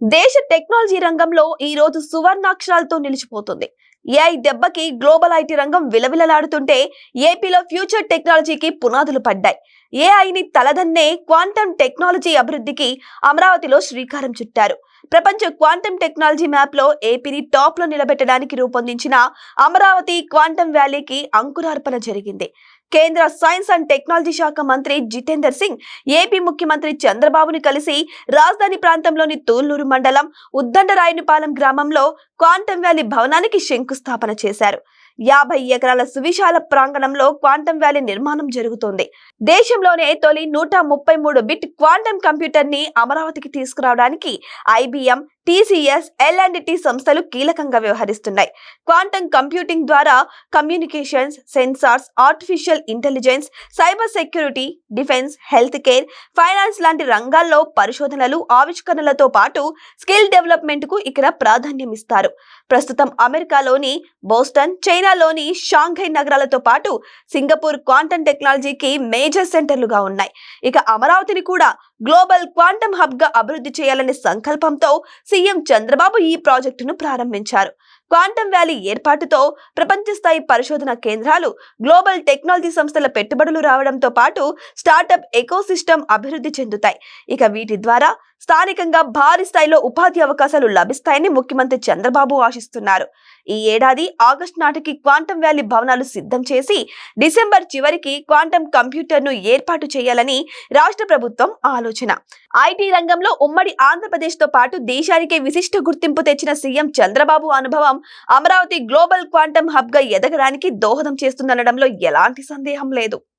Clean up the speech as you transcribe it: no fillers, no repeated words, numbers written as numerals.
దేశ టెక్నాలజీ రంగంలో ఈ రోజు సువర్ణాక్షరాలతో నిలిచిపోతుంది. ఏఐ దెబ్బకి గ్లోబల్ ఐటీ రంగం విలవిలలాడుతుంటే ఏపీలో ఫ్యూచర్ టెక్నాలజీకి పునాదులు పడ్డాయి. ఏఐని తలదన్నే క్వాంటమ్ టెక్నాలజీ అభివృద్ధికి అమరావతిలో శ్రీకారం చుట్టారు. ప్రపంచ క్వాంటమ్ టెక్నాలజీ మ్యాప్ లో ఏపీని టాప్ లో నిలబెట్టడానికి రూపొందించిన అమరావతి క్వాంటమ్ వ్యాలీకి అంకురార్పణ జరిగింది. కేంద్ర సైన్స్ అండ్ టెక్నాలజీ శాఖ మంత్రి జితేందర్ సింగ్ ఏపీ ముఖ్యమంత్రి చంద్రబాబుని కలిసి రాజధాని ప్రాంతంలోని తూళ్లూరు మండలం ఉద్దండరాయునిపాలెం గ్రామంలో క్వాంటమ్ వ్యాలీ భవనానికి శంకుస్థాపన చేశారు. 50 ఎకరాల సువిశాల ప్రాంగణంలో క్వాంటమ్ వ్యాలీ నిర్మాణం జరుగుతోంది. దేశంలోనే తొలి 133 బిట్ క్వాంటమ్ కంప్యూటర్ ని అమరావతికి తీసుకురావడానికి ఐబిఎం, టీసీఎస్, ఎల్&టి సంస్థలు కీలకంగా వ్యవహరిస్తున్నాయి. క్వాంటమ్ కంప్యూటింగ్ ద్వారా communications, sensors, artificial intelligence, cyber security, defence, health care, finance లాంటి రంగాల్లో పరిశోధనలు, ఆవిష్కరణలతో పాటు స్కిల్ డెవలప్మెంట్ కు ఇక్కడ ప్రాధాన్యం ఇస్తారు. ప్రస్తుతం అమెరికాలోని బోస్టన్, చైనాలోని షాంఘై నగరాలతో పాటు సింగపూర్ క్వాంటమ్ టెక్నాలజీకి మేజర్ సెంటర్లుగా ఉన్నాయి. ఇక అమరావతిని కూడా గ్లోబల్ క్వాంటమ్ హబ్ గా అభివృద్ధి చేయాలనే సంకల్పంతో సీఎం చంద్రబాబు ఈ ప్రాజెక్టును ప్రారంభించారు. క్వాంటమ్ వ్యాలీ ఏర్పాటుతో ప్రపంచ స్థాయి పరిశోధన కేంద్రాలు, గ్లోబల్ టెక్నాలజీ సంస్థల పెట్టుబడులు రావడంతో పాటు స్టార్టప్ ఎకోసిస్టమ్ అభివృద్ధి చెందుతాయి. ఇక వీటి ద్వారా స్థానికంగా భారీ స్థాయిలో ఉపాధి అవకాశాలు లభిస్తాయని ముఖ్యమంత్రి చంద్రబాబు ఆశిస్తున్నారు. ఈ ఏడాది ఆగస్టు నాటికి క్వాంటమ్ వ్యాలీ భవనాలు సిద్ధం చేసి డిసెంబర్ చివరికి క్వాంటమ్ కంప్యూటర్ ను ఏర్పాటు చేయాలని రాష్ట్ర ప్రభుత్వం ఆలోచన. ఐటీ రంగంలో ఉమ్మడి ఆంధ్రప్రదేశ్ తో పాటు దేశానికే విశిష్ట గుర్తింపు తెచ్చిన సీఎం చంద్రబాబు అనుభవం అమరావతి గ్లోబల్ క్వాంటమ్ హబ్ గా ఎదగడానికి దోహదం చేస్తుందనడంలో ఎలాంటి సందేహం లేదు.